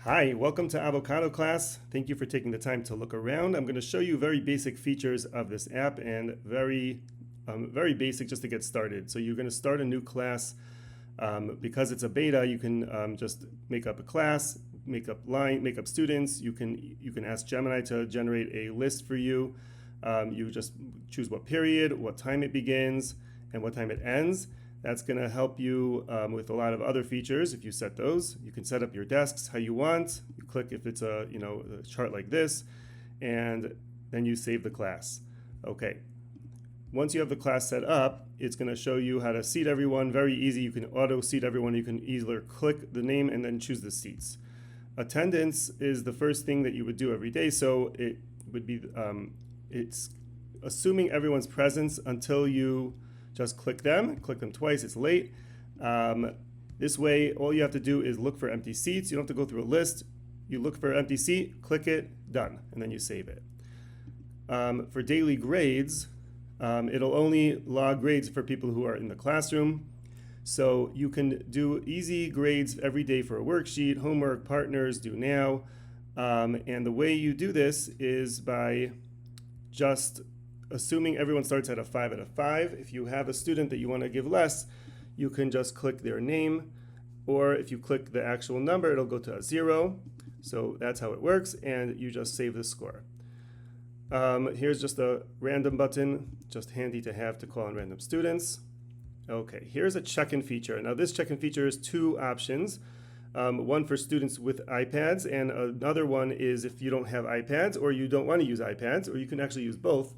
Hi, welcome to Avocado class. Thank you for taking the time to look around. I'm going to show you very basic features of this app and very basic just to get started. So you're going to start a new class. Because it's a beta, you can just make up a class, make up students. You can ask Gemini to generate a list for you. You just choose what period, what time it begins, and what time it ends. That's going to help you with a lot of other features if you set those. You can set up your desks how you want. You click if it's a chart like this, and then you save the class. Okay. Once you have the class set up, it's going to show you how to seat everyone. Very easy. You can auto seat everyone. You can either click the name and then choose the seats. Attendance is the first thing that you would do every day. So it would be it's assuming everyone's presence until you just click them twice, it's late. This way, all you have to do is look for empty seats. You don't have to go through a list. You look for an empty seat, click it, done, and then you save it. For daily grades, it'll only log grades for people who are in the classroom. So you can do easy grades every day for a worksheet, homework, partners, do now. And the way you do this is by just assuming everyone starts at a 5 out of 5. If you have a student that you want to give less, you can just click their name, or if you click the actual number, it'll go to a 0. So that's how it works, and you just save the score. Here's just a random button, just handy to have to call on random students. Okay, here's a check-in feature. Now this check-in feature is two options. One for students with iPads, and another one is if you don't have iPads or you don't want to use iPads, or you can actually use both.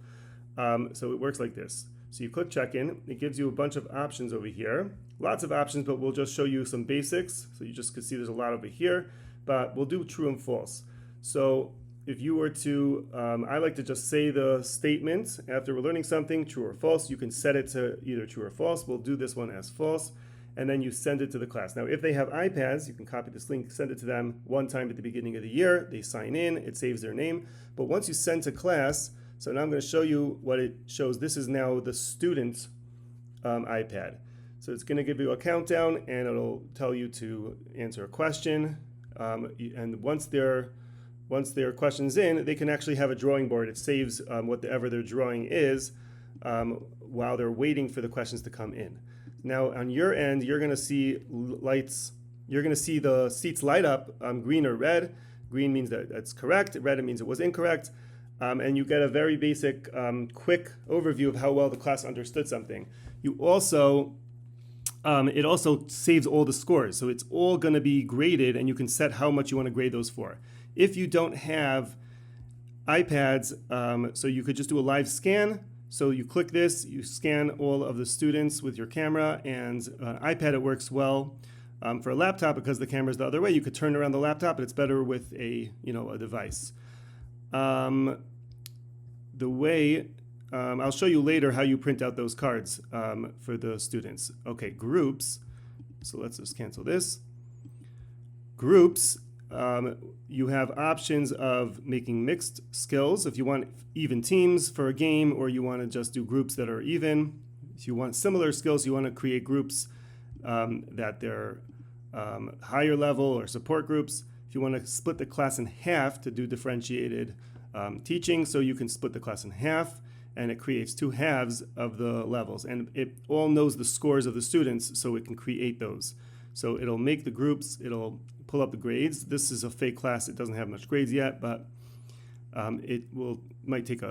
So it works like this. So you click check-in, it gives you a bunch of options over here. Lots of options, but we'll just show you some basics. So you just can see there's a lot over here, but we'll do true and false. So if you were to, I like to just say the statement after we're learning something, true or false. You can set it to either true or false. We'll do this one as false, and then you send it to the class. Now, if they have iPads, you can copy this link, send it to them one time at the beginning of the year. They sign in, it saves their name. But once you send to class, so now I'm going to show you what it shows. This is now the student's iPad. So it's going to give you a countdown, and it'll tell you to answer a question. And once their question's in, they can actually have a drawing board. It saves whatever their drawing is while they're waiting for the questions to come in. Now on your end, you're going to see lights. You're going to see the seats light up, green or red. Green means that that's correct. Red means it was incorrect. And you get a very basic, quick overview of how well the class understood something. You also, it also saves all the scores. So it's all going to be graded, and you can set how much you want to grade those for. If you don't have iPads, so you could just do a live scan. So you click this, you scan all of the students with your camera, and iPad, it works well. For a laptop, because the camera's the other way, you could turn around the laptop, but it's better with a device. The way, I'll show you later how you print out those cards for the students. Okay, groups. So let's just cancel this. Groups, you have options of making mixed skills if you want even teams for a game, or you want to just do groups that are even. If you want similar skills, you want to create groups that they're higher level or support groups. If you want to split the class in half to do differentiated teaching, so you can split the class in half, and it creates two halves of the levels, and it all knows the scores of the students, so it can create those. So it'll make the groups, it'll pull up the grades. This is a fake class, it doesn't have much grades yet, but might take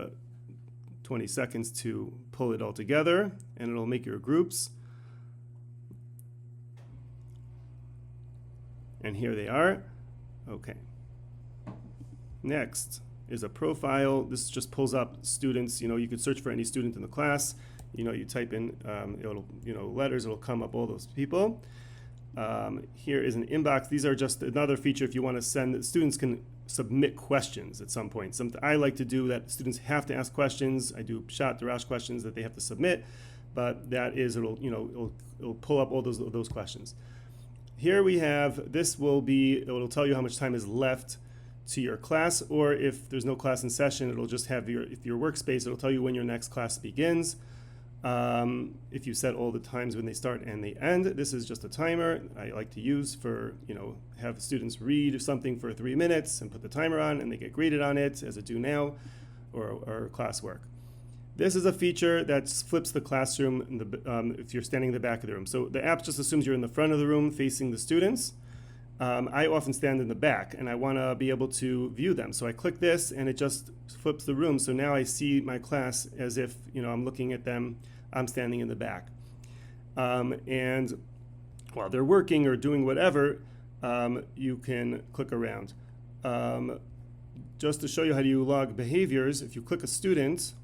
20 seconds to pull it all together, and it'll make your groups. And here they are. Okay. Next is a profile. This just pulls up students. You could search for any student in the class. You type in letters. It'll come up all those people. Here is an inbox. These are just another feature if you want to send. Students can submit questions at some point. Something I like to do that students have to ask questions. I do shot darash questions that they have to submit, but that is it'll pull up all those questions. Here we have, it'll tell you how much time is left to your class, or if there's no class in session, it'll just have your workspace, it'll tell you when your next class begins. If you set all the times when they start and they end, this is just a timer I like to use for, have students read something for 3 minutes and put the timer on and they get graded on it as a do now or classwork. This is a feature that flips the classroom if you're standing in the back of the room. So the app just assumes you're in the front of the room facing the students. I often stand in the back and I want to be able to view them. So I click this and it just flips the room. So now I see my class as if I'm looking at them, I'm standing in the back. And while they're working or doing whatever, you can click around. Just to show you how you log behaviors, if you click a student,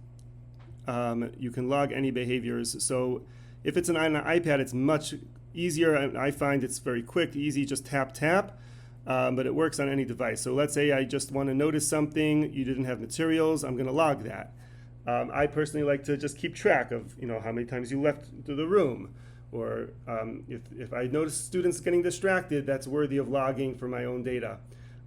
you can log any behaviors. So if it's on an iPad, it's much easier. I find it's very quick, easy, just tap, tap, but it works on any device. So let's say I just want to notice something, you didn't have materials, I'm going to log that. I personally like to just keep track of how many times you left the room, or if I notice students getting distracted, that's worthy of logging for my own data.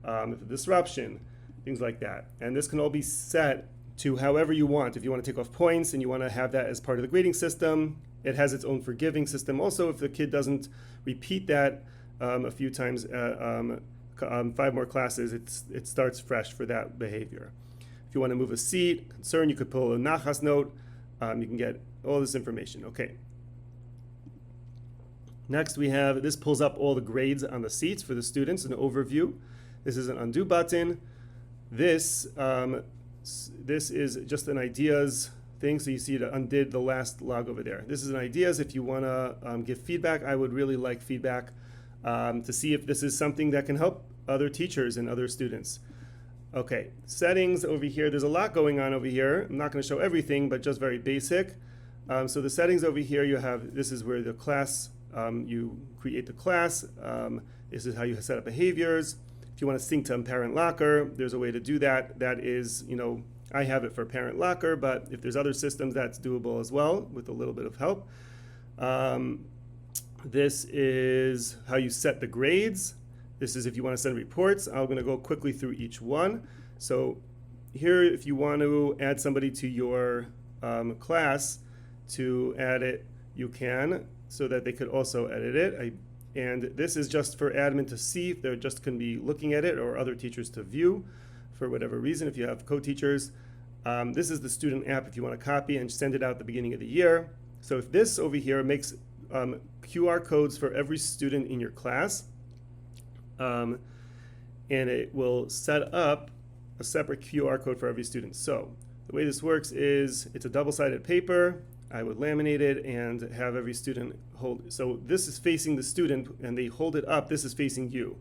If a disruption, things like that. And this can all be set to however you want. If you want to take off points and you want to have that as part of the grading system, it has its own forgiving system. Also, if the kid doesn't repeat that a few times, 5 more classes, it starts fresh for that behavior. If you want to move a seat, concern, you could pull a nachas note. You can get all this information. Okay. Next, we have, this pulls up all the grades on the seats for the students, an overview. This is an undo button. This is just an ideas thing. So you see it undid the last log over there. This is an ideas. If you want to give feedback, I would really like feedback to see if this is something that can help other teachers and other students. Okay, settings over here. There's a lot going on over here. I'm not going to show everything, but just very basic. So the settings over here, you have, this is where the class, you create the class. This is how you set up behaviors. If you want to sync to Parent Locker, there's a way to do that. That is, I have it for Parent Locker, but if there's other systems, that's doable as well with a little bit of help. This is how you set the grades. This is if you want to send reports. I'm going to go quickly through each one. So here, if you want to add somebody to your class to add it, you can, so that they could also edit it. And this is just for admin to see if they're just going to be looking at it, or other teachers to view for whatever reason, if you have co-teachers. This is the student app if you want to copy and send it out at the beginning of the year. So if this over here makes QR codes for every student in your class, and it will set up a separate QR code for every student. So the way this works is it's a double-sided paper. I would laminate it and have every student hold. So this is facing the student and they hold it up. This is facing you.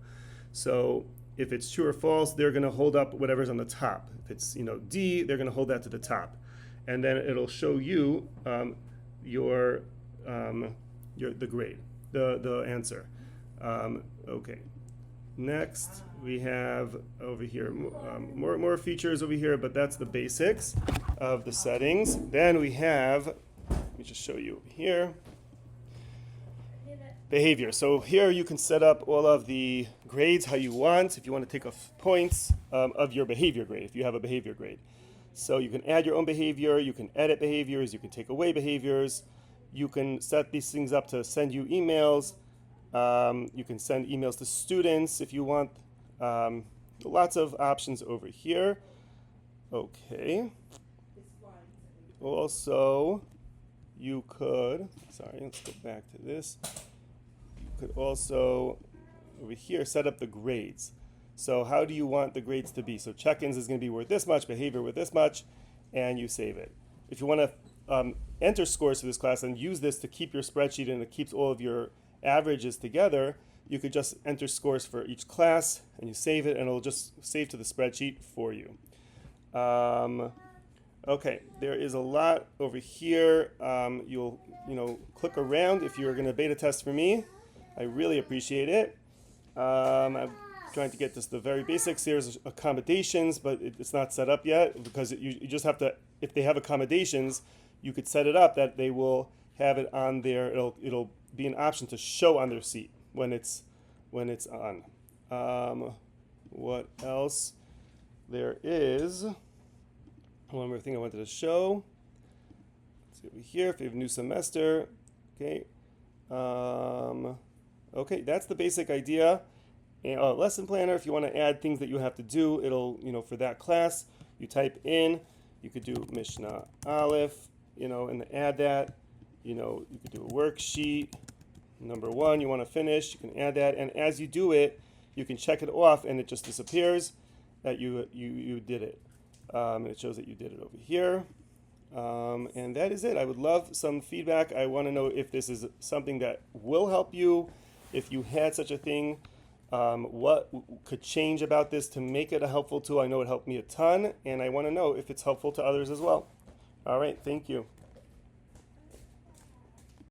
So if it's true or false, they're going to hold up whatever's on the top. If it's D, they're going to hold that to the top, and then it'll show you the grade, the answer. Okay. Next, we have over here more features over here, but that's the basics of the settings. Then we have, let me just show you over here, behavior. So here you can set up all of the grades how you want. If you want to take off points of your behavior grade, if you have a behavior grade. So you can add your own behavior, you can edit behaviors, you can take away behaviors, you can set these things up to send you emails. You can send emails to students if you want. Lots of options over here. Okay. Also, you could, sorry, let's go back to this. You could also, over here, set up the grades. So how do you want the grades to be? So check-ins is going to be worth this much, behavior worth this much, and you save it. If you want to enter scores for this class and use this to keep your spreadsheet and it keeps all of your averages together, you could just enter scores for each class and you save it and it'll just save to the spreadsheet for you. Okay, there is a lot over here. You'll click around if you're going to beta test for me. I really appreciate it. I'm trying to get this the very basics. There's accommodations, but it's not set up yet because you just have to, if they have accommodations, you could set it up that they will have it on there. It'll be an option to show on their seat when it's on. What else? There is one more thing I wanted to show. Let's over here if you have a new semester. Okay. Okay, that's the basic idea. And lesson planner, if you want to add things that you have to do, it'll, for that class, you type in, you could do Mishnah Aleph, and add that. You could do a worksheet. Number 1, you want to finish, you can add that. And as you do it, you can check it off and it just disappears that you did it. And it shows that you did it over here. And that is it. I would love some feedback. I want to know if this is something that will help you, if you had such a thing, what could change about this to make it a helpful tool. I know it helped me a ton, and I want to know if it's helpful to others as well. All right, thank you.